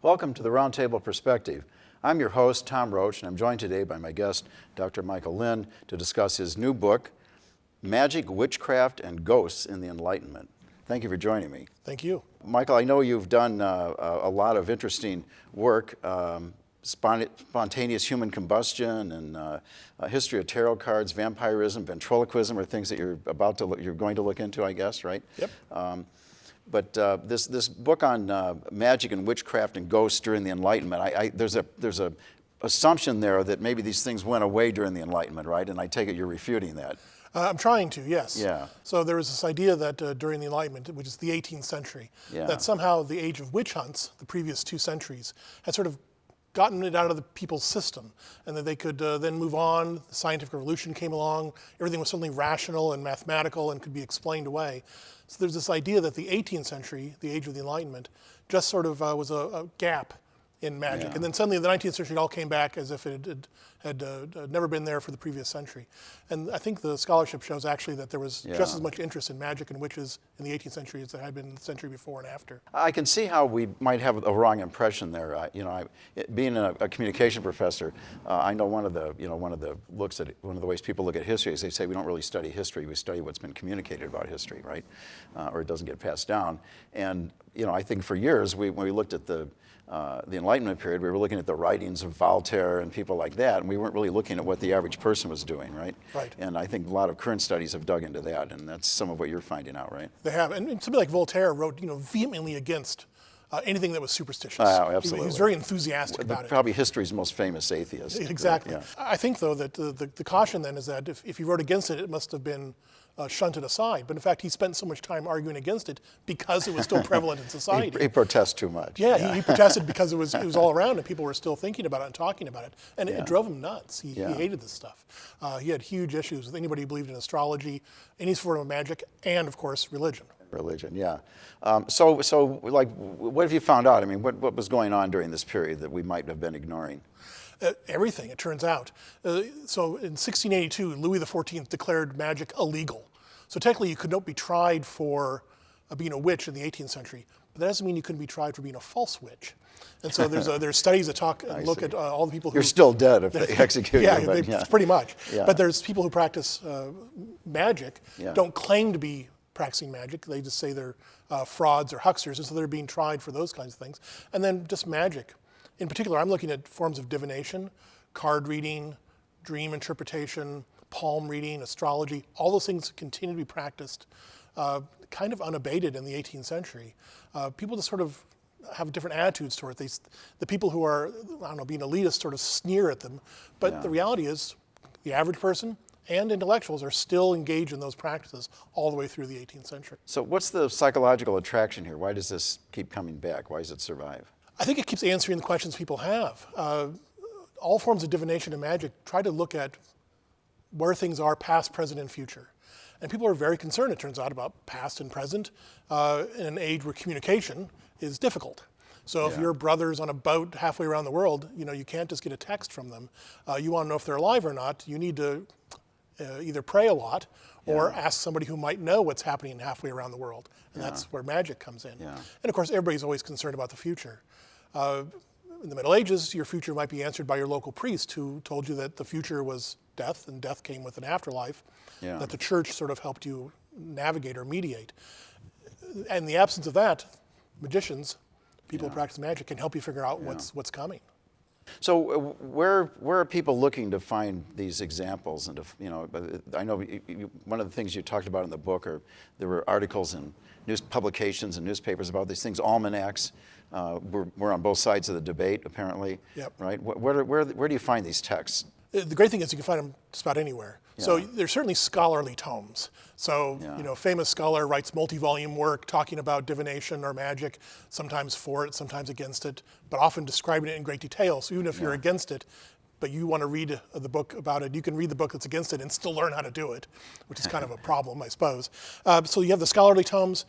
Welcome to the Roundtable Perspective. I'm your host, Tom Roach, and I'm joined today by my guest, Dr. Michael Lynn, to discuss his new book, Magic, Witchcraft, and Ghosts in the Enlightenment. Thank you for joining me. Thank you. Michael, I know you've done a lot of interesting work, spontaneous human combustion and history of tarot cards, vampirism, ventriloquism are things that you're going to look into, I guess, right? Yep. But this book on magic and witchcraft and ghosts during the Enlightenment, there's a assumption there that maybe these things went away during the Enlightenment, right? And I take it you're refuting that. I'm trying to, yes. Yeah. So there was this idea that during the Enlightenment, which is the 18th century, that somehow the age of witch hunts, the previous two centuries, had sort of gotten it out of the people's system, and that they could then move on. The scientific revolution came along. Everything was suddenly rational and mathematical and could be explained away. So there's this idea that the 18th century, the age of the Enlightenment, just sort of was a gap in magic. Yeah. And then suddenly in the 19th century, it all came back as if it had never been there for the previous century. And I think the scholarship shows actually that there was just as much interest in magic and witches in the 18th century as there had been in the century before and after. I can see how we might have a wrong impression there. Being a communication professor, I know one of the ways people look at history is they say we don't really study history, we study what's been communicated about history, right? Or it doesn't get passed down. And I think for years when we looked at the Enlightenment period, we were looking at the writings of Voltaire and people like that, and we weren't really looking at what the average person was doing, right? Right. And I think a lot of current studies have dug into that, and that's some of what you're finding out, right? They have, and somebody like Voltaire wrote, vehemently against anything that was superstitious. Absolutely. He was very enthusiastic about it. Probably history's most famous atheist. Exactly. Yeah. I think, though, that the caution then is that if he wrote against it, it must have been shunted aside. But in fact, he spent so much time arguing against it because it was still prevalent in society. He protests too much. Yeah. He protested because it was all around and people were still thinking about it and talking about it. And it drove him nuts. He hated this stuff. He had huge issues with anybody who believed in astrology, any form of magic, and of course, religion. Religion, yeah. So what have you found out? I mean, what was going on during this period that we might have been ignoring? Everything, it turns out. So in 1682, Louis XIV declared magic illegal. So technically you could not be tried for being a witch in the 18th century, but that doesn't mean you couldn't be tried for being a false witch. And so there's studies that look at all the people who... You're still dead if they execute you. Pretty much. Yeah. But there's people who practice magic, don't claim to be practicing magic. They just say they're frauds or hucksters, and so they're being tried for those kinds of things. And then just magic. In particular, I'm looking at forms of divination, card reading, dream interpretation, palm reading, astrology. All those things continue to be practiced kind of unabated in the 18th century. People just sort of have different attitudes toward it. The people who are, being elitist sort of sneer at them. But the reality is the average person and intellectuals are still engaged in those practices all the way through the 18th century. So what's the psychological attraction here? Why does this keep coming back? Why does it survive? I think it keeps answering the questions people have. All forms of divination and magic try to look at where things are past, present, and future. And people are very concerned, it turns out, about past and present in an age where communication is difficult. So if your brother's on a boat halfway around the world, you can't just get a text from them. You want to know if they're alive or not, you need to either pray a lot or ask somebody who might know what's happening halfway around the world. And that's where magic comes in. Yeah. And of course, everybody's always concerned about the future. In the Middle Ages, your future might be answered by your local priest who told you that the future was death, and death came with an afterlife, that the church sort of helped you navigate or mediate. And in the absence of that, magicians, people who practice magic, can help you figure out what's coming. So where are people looking to find these examples? And I know one of the things you talked about in the book there were articles in news publications and newspapers about these things, almanacs. We're on both sides of the debate, apparently. Yep. Right? Where do you find these texts? The great thing is you can find them just about anywhere. So there's certainly scholarly tomes. So, a famous scholar writes multi-volume work talking about divination or magic, sometimes for it, sometimes against it, but often describing it in great detail. So even if you're against it, but you want to read the book about it, you can read the book that's against it and still learn how to do it, which is kind of a problem, I suppose. So you have the scholarly tomes.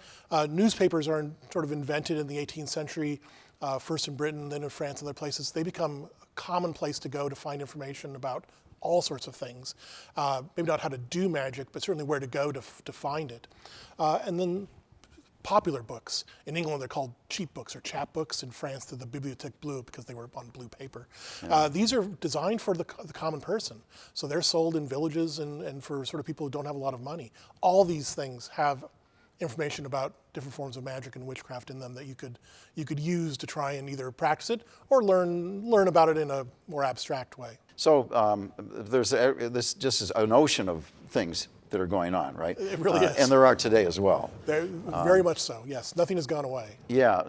Newspapers are sort of invented in the 18th century, first in Britain, then in France and other places. They become a common place to go to find information about all sorts of things. Maybe not how to do magic, but certainly where to go to find it. And then popular books. In England, they're called cheap books or chapbooks. In France, they're the Bibliothèque Bleue because they were on blue paper. These are designed for the common person. So they're sold in villages and for sort of people who don't have a lot of money. All these things have information about different forms of magic and witchcraft in them that you could use to try and either practice it or learn about it in a more abstract way. So there's this just is an ocean of things that are going on, right? It really is. And there are today as well. Very much so, yes. Nothing has gone away. Yeah,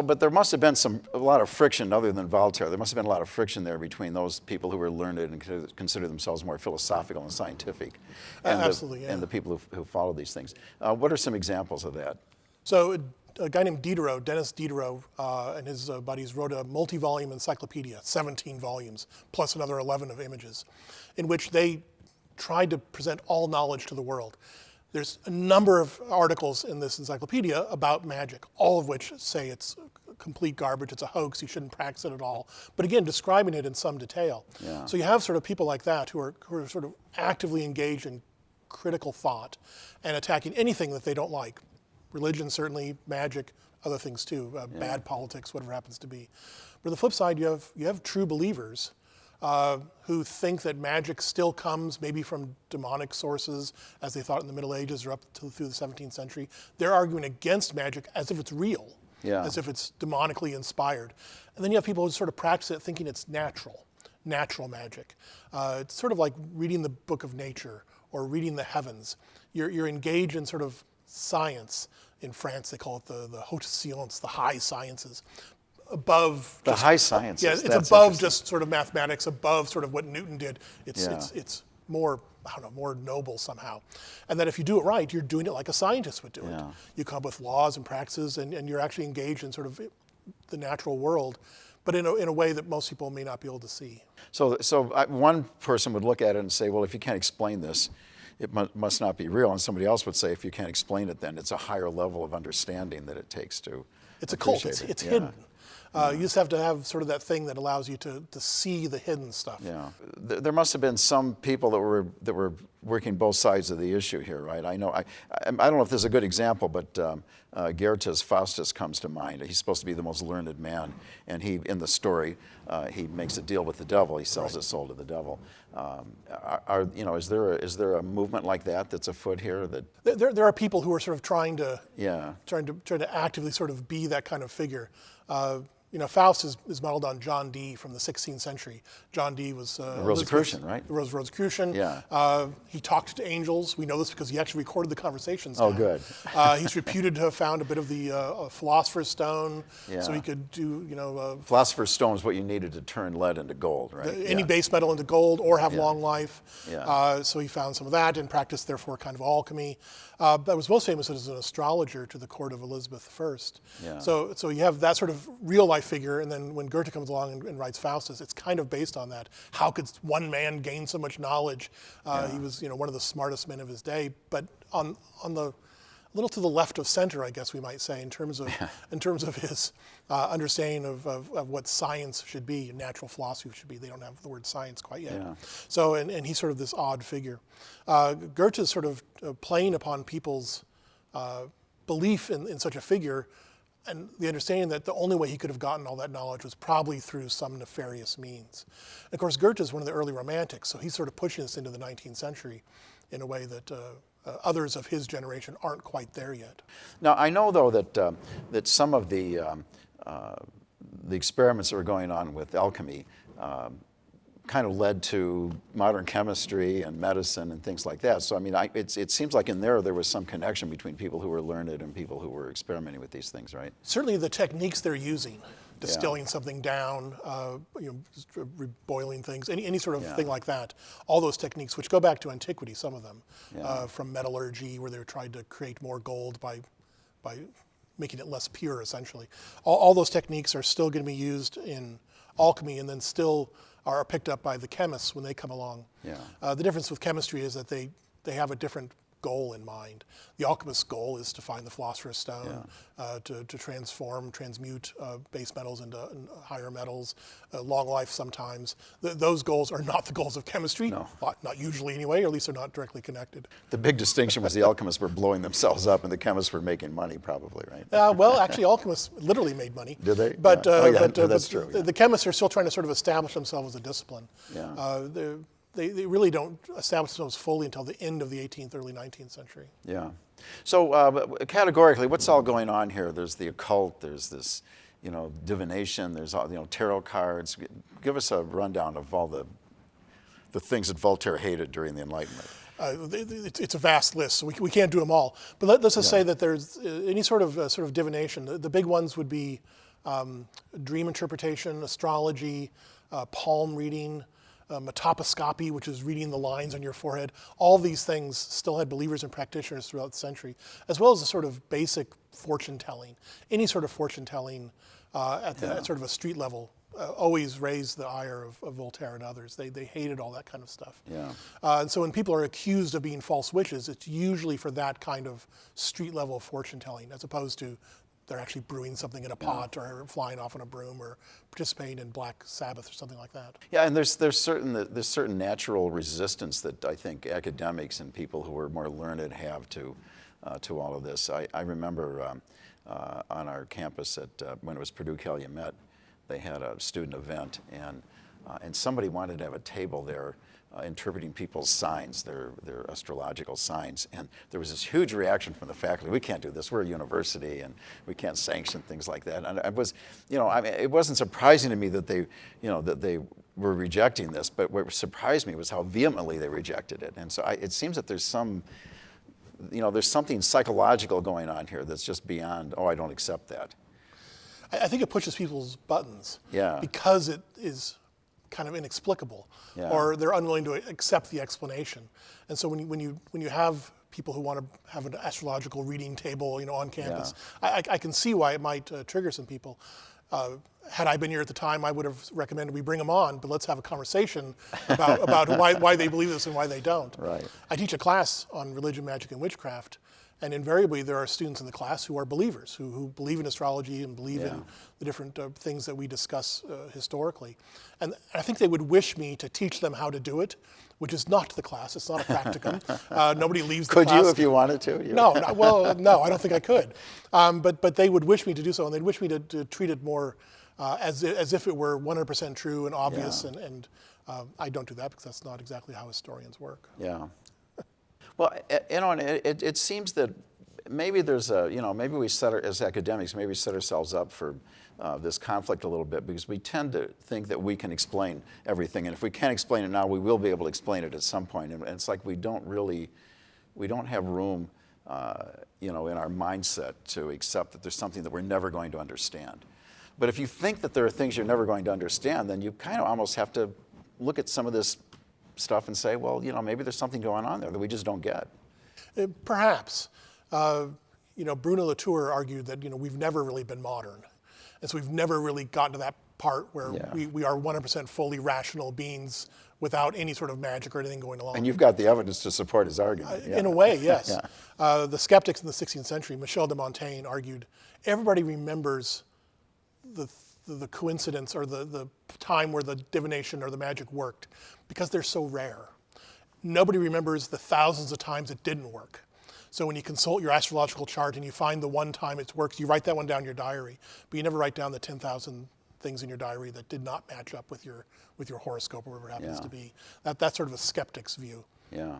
but there must have been a lot of friction other than Voltaire. There must have been a lot of friction there between those people who were learned and consider themselves more philosophical and scientific. And Absolutely, and the people who follow these things. What are some examples of that? So a guy named Diderot, Dennis Diderot, and his buddies wrote a multi-volume encyclopedia, 17 volumes, plus another 11 of images, in which they tried to present all knowledge to the world. There's a number of articles in this encyclopedia about magic, all of which say it's complete garbage, it's a hoax, you shouldn't practice it at all. But again, describing it in some detail. Yeah. So you have sort of people like that who are sort of actively engaged in critical thought and attacking anything that they don't like. Religion, certainly, magic, other things too, bad politics, whatever happens to be. But on the flip side, you have true believers who think that magic still comes maybe from demonic sources, as they thought in the Middle Ages or up through the 17th century. They're arguing against magic as if it's real, as if it's demonically inspired. And then you have people who sort of practice it thinking it's natural magic. It's sort of like reading the book of nature or reading the heavens. You're engaged in sort of science. In France, they call it the haute science, the high sciences. Above the high sciences. Yeah, it's above just sort of mathematics, above sort of what Newton did. It's more, I don't know, more noble somehow. And that if you do it right, you're doing it like a scientist would do it. You come up with laws and practices, and you're actually engaged in sort of the natural world, but in a way that most people may not be able to see. So one person would look at it and say, well, if you can't explain this, it must not be real. And somebody else would say, if you can't explain it, then it's a higher level of understanding that it takes to It's a cult. It's hidden. You just have to have sort of that thing that allows you to see the hidden stuff. Yeah, there must have been some people that were working both sides of the issue here, right? I know I don't know if this is a good example, but Goethe's Faustus comes to mind. He's supposed to be the most learned man, and in the story he makes a deal with the devil. He sells his soul to the devil. Is there a movement like that that's afoot here? There are people who are sort of trying to actively sort of be that kind of figure. Faust is modeled on John Dee from the 16th century. John Dee was Rosicrucian, right? The Rosicrucian. Yeah. He talked to angels. We know this because he actually recorded the conversations. Oh, good. He's reputed to have found a bit of the Philosopher's Stone, Yeah. so he could do, Philosopher's Stone is what you needed to turn lead into gold, right? Any base metal into gold or have Yeah. long life. Yeah. So he found some of that and practiced, therefore, kind of alchemy. That was most famous as an astrologer to the court of Elizabeth I. Yeah. So you have that sort of real life figure, and then when Goethe comes along and writes Faustus, it's kind of based on that. How could one man gain so much knowledge? He was, one of the smartest men of his day, but on the little to the left of center, I guess we might say, in terms of his understanding of what science should be, natural philosophy should be. They don't have the word science quite yet. Yeah. So, and he's sort of this odd figure. Goethe is sort of playing upon people's belief in such a figure, and the understanding that the only way he could have gotten all that knowledge was probably through some nefarious means. And of course, Goethe is one of the early romantics, so he's sort of pushing us into the 19th century in a way that others of his generation aren't quite there yet. Now, I know, though, that some of the experiments that were going on with alchemy kind of led to modern chemistry and medicine and things like that. So, I mean, it seems like in there was some connection between people who were learned and people who were experimenting with these things, right? Certainly the techniques they're using, distilling something down, boiling things, any sort of thing like that. All those techniques, which go back to antiquity, some of them, from metallurgy, where they were trying to create more gold by making it less pure, essentially. All those techniques are still going to be used in alchemy, and then still are picked up by the chemists when they come along. Yeah. The difference with chemistry is that they have a different goal in mind. The alchemist's goal is to find the philosopher's stone, to transmute base metals into higher metals, long life sometimes. Those goals are not the goals of chemistry, not usually anyway, or at least they're not directly connected. The big distinction was the alchemists were blowing themselves up and the chemists were making money, probably, right? Well, actually, alchemists literally made money. Did they? But, that's true. The chemists are still trying to sort of establish themselves as a discipline. They really don't establish themselves fully until the end of the 18th, early 19th century. Yeah. So categorically, what's all going on here? There's the occult, there's this, divination, there's all, tarot cards. Give us a rundown of all the things that Voltaire hated during the Enlightenment. It's a vast list, so we can't do them all. But let's just say that there's any sort of divination. The big ones would be dream interpretation, astrology, palm reading, metoposcopy, which is reading the lines on your forehead. All these things still had believers and practitioners throughout the century, as well as a sort of basic fortune telling. Any sort of fortune telling at sort of a street level always raised the ire of Voltaire and others. They hated all that kind of stuff. And so when people are accused of being false witches, it's usually for that kind of street level fortune telling, as opposed to they're actually brewing something in a pot or flying off on a broom or participating in Black Sabbath or something like that. Yeah, and there's certain natural resistance that I think academics and people who are more learned have to all of this. I remember on our campus when it was Purdue Calumet, they had a student event, and somebody wanted to have a table there interpreting people's signs, their astrological signs, and there was this huge reaction from the faculty. We can't do this. We're a university, and we can't sanction things like that. And it wasn't surprising to me that they were rejecting this, but what surprised me was how vehemently they rejected it. And so it seems that there's something psychological going on here that's just beyond. I don't accept that. I think it pushes people's buttons. Because it is kind of inexplicable, or they're unwilling to accept the explanation. And so when you have people who want to have an astrological reading table, on campus, I can see why it might trigger some people. Had I been here at the time, I would have recommended we bring them on, but let's have a conversation about why they believe this and why they don't. Right. I teach a class on religion, magic, and witchcraft. And invariably, there are students in the class who are believers, who believe in astrology and believe in the different things that we discuss historically. And I think they would wish me to teach them how to do it, which is not the class. It's not a practicum. Nobody leaves the class. Could you if you wanted to? No, I don't think I could. But they would wish me to do so, and they'd wish me to treat it more as if it were 100% true and obvious. And I don't do that because that's not exactly how historians work. Yeah. Well, and it seems that maybe there's maybe we as academics, maybe we set ourselves up for this conflict a little bit because we tend to think that we can explain everything. And if we can't explain it now, we will be able to explain it at some point. And it's like we don't have room, in our mindset to accept that there's something that we're never going to understand. But if you think that there are things you're never going to understand, then you kind of almost have to look at some of this stuff and say, well, maybe there's something going on there that we just don't get. Perhaps. Bruno Latour argued that, we've never really been modern. And so we've never really gotten to that part where we are 100% fully rational beings without any sort of magic or anything going along. And you've got the evidence to support his argument. In a way, yes. The skeptics in the 16th century, Michel de Montaigne, argued everybody remembers the coincidence or the time where the divination or the magic worked because they're so rare. Nobody remembers the thousands of times it didn't work. So when you consult your astrological chart and you find the one time it's worked, you write that one down in your diary, but you never write down the 10,000 things in your diary that did not match up with your horoscope or whatever it happens to be. That's sort of a skeptic's view. Yeah.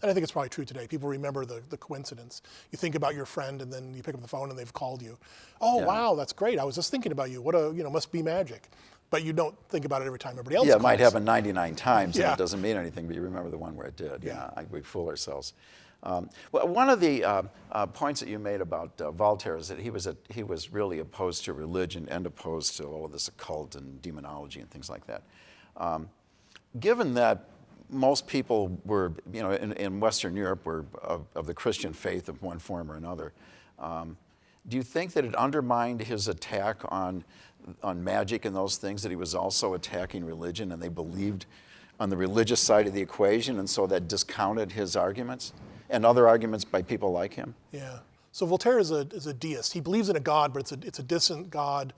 And I think it's probably true today. People remember the coincidence. You think about your friend, and then you pick up the phone, and they've called you. Oh, wow, that's great. I was just thinking about you. Must be magic. But you don't think about it every time everybody else calls. Yeah, it might happen 99 times, and it doesn't mean anything, but you remember the one where it did. We fool ourselves. Well, one of the points that you made about Voltaire is that he was really opposed to religion and opposed to all of this occult and demonology and things like that. Given that most people were, in Western Europe were of the Christian faith of one form or another. Do you think that it undermined his attack on magic and those things, that he was also attacking religion and they believed on the religious side of the equation, and so that discounted his arguments? and other arguments by people like him. Yeah. So Voltaire is a deist. He believes in a God, but it's a distant God.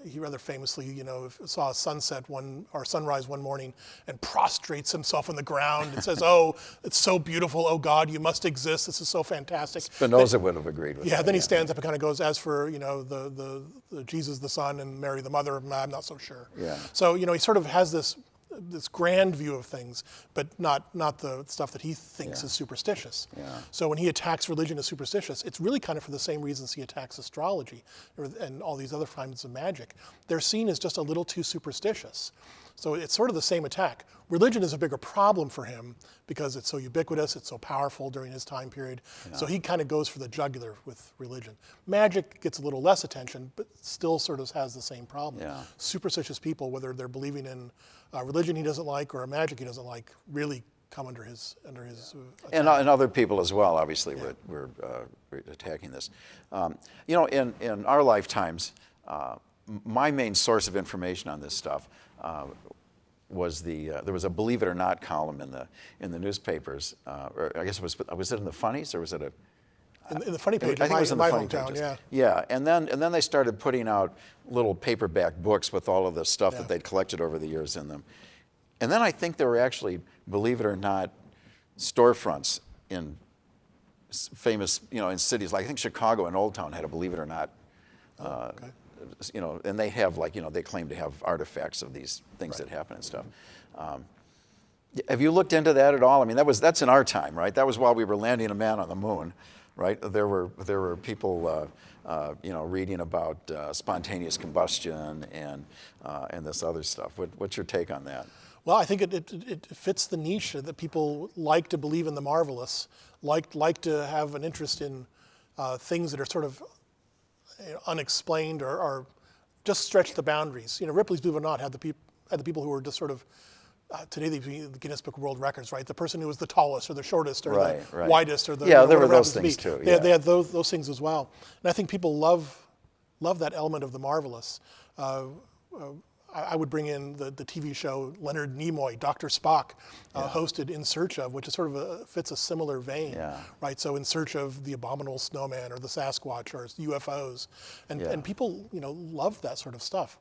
He rather famously, saw a sunrise one morning and prostrates himself on the ground and says, "Oh, it's so beautiful. Oh God, you must exist. This is so fantastic." Spinoza would have agreed with that. Yeah, then he stands up and kind of goes, "As for, the Jesus the Son and Mary the Mother, I'm not so sure." Yeah. So, he sort of has this grand view of things, but not the stuff that he thinks is superstitious. Yeah. So when he attacks religion as superstitious, it's really kind of for the same reasons he attacks astrology and all these other kinds of magic. They're seen as just a little too superstitious. So it's sort of the same attack. Religion is a bigger problem for him because it's so ubiquitous, it's so powerful during his time period. Yeah. So he kind of goes for the jugular with religion. Magic gets a little less attention, but still sort of has the same problem. Yeah. Superstitious people, whether they're believing in religion he doesn't like or a magic he doesn't like, really come under his and other people as well, obviously, we're attacking this. In our lifetimes, my main source of information on this stuff was there was a Believe It or Not column in the newspapers, or I guess was it in the Funnies, or was it in the funny page? I think it was in the funny hometown, pages. yeah. Yeah, and then they started putting out little paperback books with all of the stuff that they'd collected over the years in them. And then I think there were actually, believe it or not, storefronts in famous, in cities like I think Chicago and Old Town had a Believe It or Not. And they have they claim to have artifacts of these things that happen and stuff. Have you looked into that at all? I mean, that's in our time, right? That was while we were landing a man on the moon, right? There were people, reading about spontaneous combustion and this other stuff. What's your take on that? Well, I think it fits the niche that people like to believe in the marvelous, like to have an interest in things that are sort of unexplained or just stretch the boundaries. Ripley's Believe It or Not had the people who were just sort of today they'd be the Guinness Book of World Records, right? The person who was the tallest or the shortest or the widest or the there were those things too. They had those things as well, and I think people love that element of the marvelous. I would bring in the TV show Leonard Nimoy, Dr. Spock, hosted In Search Of, which is sort of fits a similar vein, right? So In Search of the Abominable Snowman or the Sasquatch or UFOs, and people love that sort of stuff.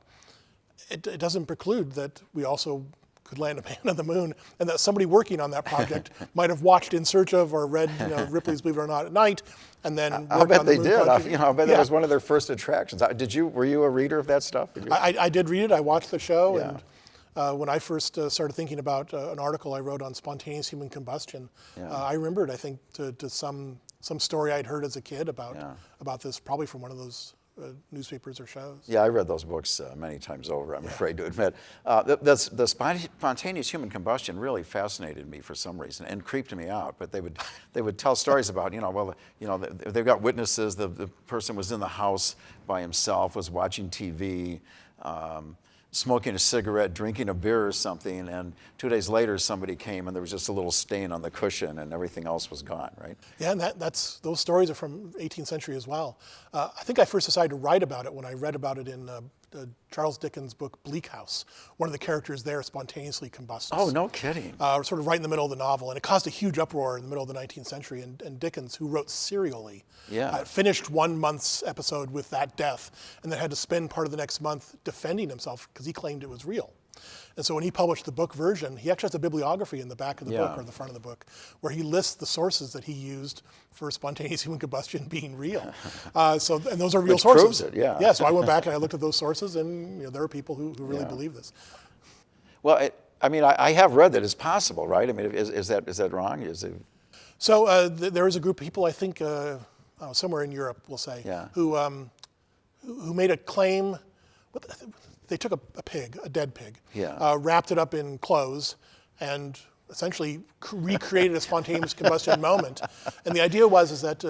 It doesn't preclude that we also could land a man on the moon, and that somebody working on that project might have watched In Search Of or read Ripley's Believe It or Not at night, and then I bet they did. I bet that was one of their first attractions. Were you a reader of that stuff? I did read it. I watched the show, and when I first started thinking about an article I wrote on spontaneous human combustion, I remembered, I think, to some story I'd heard as a kid about this, probably from one of those newspapers or shows. Yeah, I read those books many times over, I'm afraid to admit. The spontaneous human combustion really fascinated me for some reason and creeped me out. But they would tell stories about, they've got witnesses. The person was in the house by himself, was watching TV, smoking a cigarette, drinking a beer or something, and 2 days later somebody came and there was just a little stain on the cushion and everything else was gone, right? Yeah, and those stories are from 18th century as well. I think I first decided to write about it when I read about it in Charles Dickens' book Bleak House. One of the characters there spontaneously combusts. Oh, no kidding. Sort of right in the middle of the novel, and it caused a huge uproar in the middle of the 19th century, and Dickens, who wrote serially, finished 1 month's episode with that death, and then had to spend part of the next month defending himself because he claimed it was real. And so when he published the book version, he actually has a bibliography in the back of the book or the front of the book where he lists the sources that he used for spontaneous human combustion being real. And those are real Which sources. Proves it, yeah. Yeah, so I went back and I looked at those sources, and there are people who really believe this. Well, I have read that it's possible, right? I mean, is that wrong? So there is a group of people, I think, somewhere in Europe, we'll say, who made a claim. They took a dead pig, wrapped it up in clothes, and essentially recreated a spontaneous combustion moment. And the idea is that,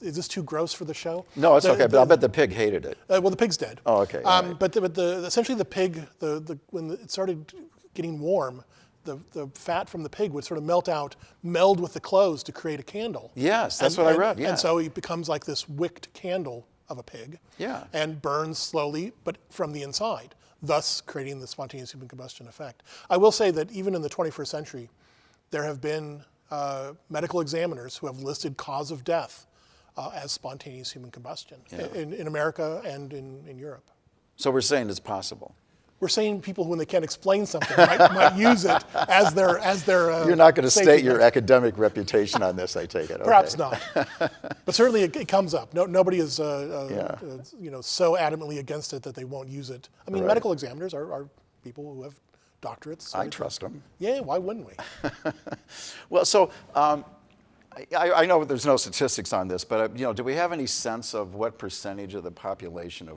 is this too gross for the show? No, it's okay, but I'll bet the pig hated it. Well, the pig's dead. Oh, okay. Right. But essentially the pig, when it started getting warm, the fat from the pig would sort of meld with the clothes to create a candle. Yes, that's what I read, yeah. And so it becomes like this wicked candle of a pig, and burns slowly, but from the inside, thus creating the spontaneous human combustion effect. I will say that even in the 21st century, there have been medical examiners who have listed cause of death as spontaneous human combustion in America and in Europe. So we're saying it's possible. We're saying people, when they can't explain something, might use it as their You're not going to safety state your net. academic reputation on this, I take it. Okay. Perhaps not, but certainly it comes up. Nobody is so adamantly against it that they won't use it. I mean, Right. medical examiners are people who have doctorates. So I trust them. Yeah, why wouldn't we? Well, so I know there's no statistics on this, but do we have any sense of what percentage of the population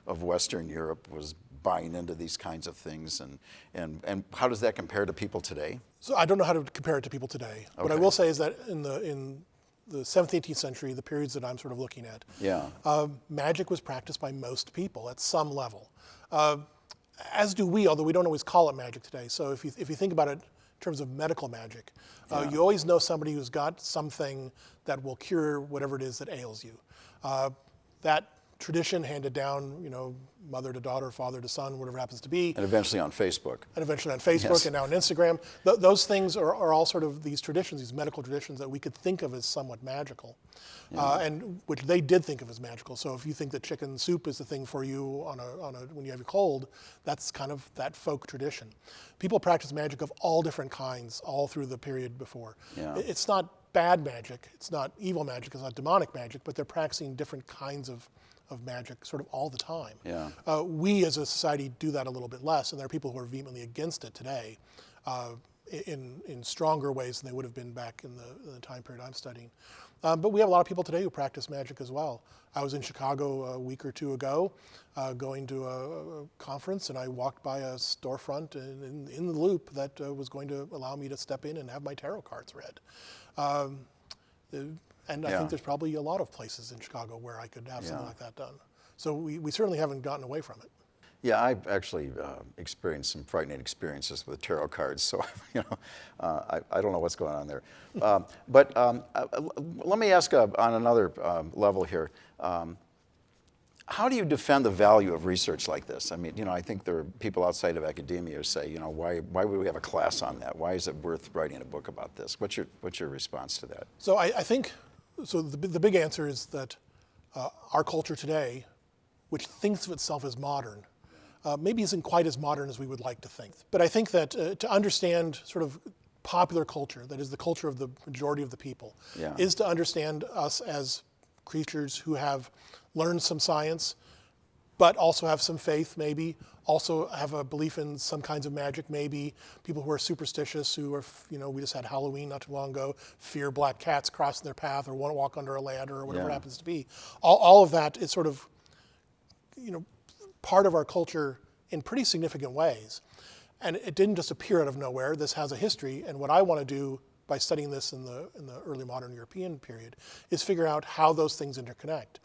of Western Europe was buying into these kinds of things, and how does that compare to people today? So I don't know how to compare it to people today. What I will say is that in the 17th, 18th century, the periods that I'm sort of looking at, magic was practiced by most people at some level. As do we, although we don't always call it magic today. So if you think about it in terms of medical magic, you always know somebody who's got something that will cure whatever it is that ails you. That tradition handed down, mother to daughter, father to son, whatever it happens to be. And eventually on Facebook. Yes. And now on Instagram. Those things are all sort of these traditions, these medical traditions that we could think of as somewhat magical, and which they did think of as magical. So if you think that chicken soup is the thing for you when you have your cold, that's kind of that folk tradition. People practice magic of all different kinds all through the period before. Yeah. It's not bad magic, it's not evil magic, it's not demonic magic, but they're practicing different kinds of magic sort of all the time. Yeah. We as a society do that a little bit less, and there are people who are vehemently against it today in stronger ways than they would have been back in the time period I'm studying. But we have a lot of people today who practice magic as well. I was in Chicago a week or two ago going to a conference, and I walked by a storefront in the Loop that was going to allow me to step in and have my tarot cards read. And I think there's probably a lot of places in Chicago where I could have something like that done. So we certainly haven't gotten away from it. Yeah, I've actually experienced some frightening experiences with tarot cards, so I don't know what's going on there. But let me ask on another level here. How do you defend the value of research like this? I mean, I think there are people outside of academia who say, why would we have a class on that? Why is it worth writing a book about this? What's your response to that? So I think, the big answer is that our culture today, which thinks of itself as modern, maybe isn't quite as modern as we would like to think. But I think that to understand sort of popular culture, that is the culture of the majority of the people, is to understand us as creatures who have learned some science, but also have some faith, maybe, also have a belief in some kinds of magic, maybe, people who are superstitious, who are, we just had Halloween not too long ago, fear black cats crossing their path or won't walk under a ladder or whatever it happens to be. All of that is sort of, part of our culture in pretty significant ways. And it didn't just appear out of nowhere. This has a history, and what I want to do by studying this in the early modern European period is figure out how those things interconnect.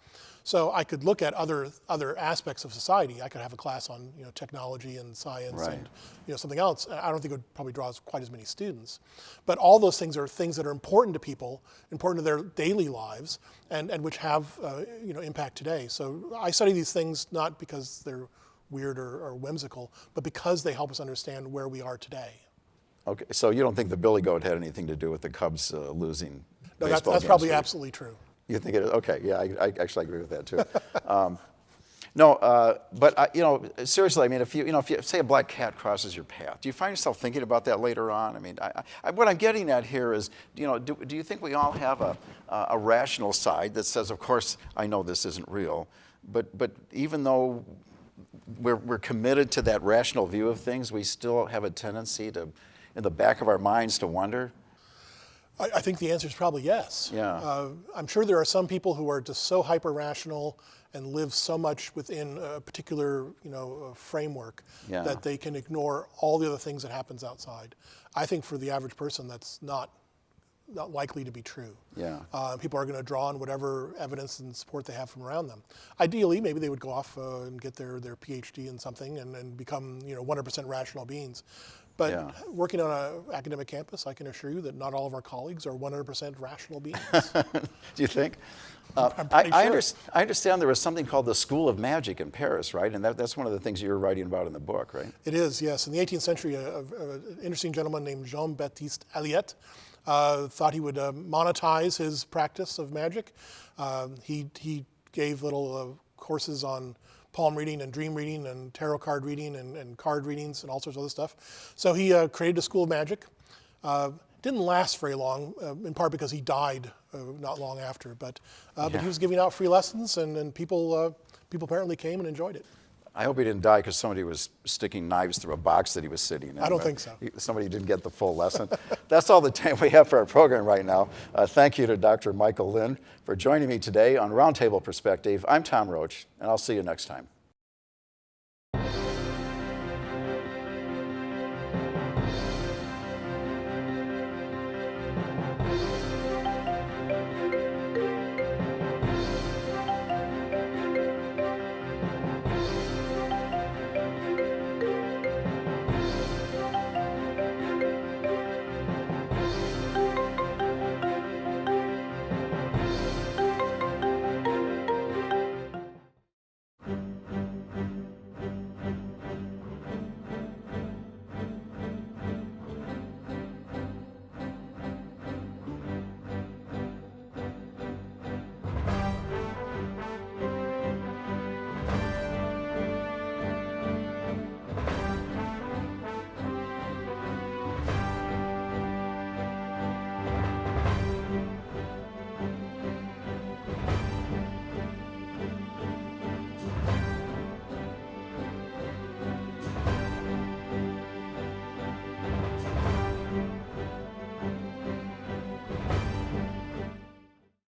So I could look at other aspects of society. I could have a class on technology and science and something else. I don't think it would probably draw quite as many students. But all those things are things that are important to people, important to their daily lives, and which have impact today. So I study these things not because they're weird or whimsical, but because they help us understand where we are today. Okay, so you don't think the Billy Goat had anything to do with the Cubs losing No, baseball that's games probably for you? absolutely true. You think it is? Okay, yeah, I actually agree with that too. But seriously, I mean, if you say a black cat crosses your path, do you find yourself thinking about that later on? I mean, what I'm getting at here is, do you think we all have a rational side that says, of course, I know this isn't real, but even though we're committed to that rational view of things, we still have a tendency to, in the back of our minds, to wonder? I think the answer is probably yes. Yeah. I'm sure there are some people who are just so hyper-rational and live so much within a particular framework that they can ignore all the other things that happens outside. I think for the average person that's not likely to be true. Yeah. People are going to draw on whatever evidence and support they have from around them. Ideally, maybe they would go off and get their Ph.D. in something and become 100% rational beings. But working on an academic campus, I can assure you that not all of our colleagues are 100% rational beings. Do you think? I'm pretty sure. I understand there was something called the School of Magic in Paris, right? And that's one of the things you're writing about in the book, right? It is, yes. In the 18th century, an interesting gentleman named Jean-Baptiste Alliette thought he would monetize his practice of magic. He gave little courses on palm reading and dream reading and tarot card reading and card readings and all sorts of other stuff. So he created a school of magic. Didn't last very long, in part because he died not long after. But he was giving out free lessons, and people apparently came and enjoyed it. I hope he didn't die because somebody was sticking knives through a box that he was sitting in. I don't think so. Somebody didn't get the full lesson. That's all the time we have for our program right now. Thank you to Dr. Michael Lynn for joining me today on Roundtable Perspective. I'm Tom Roach, and I'll see you next time.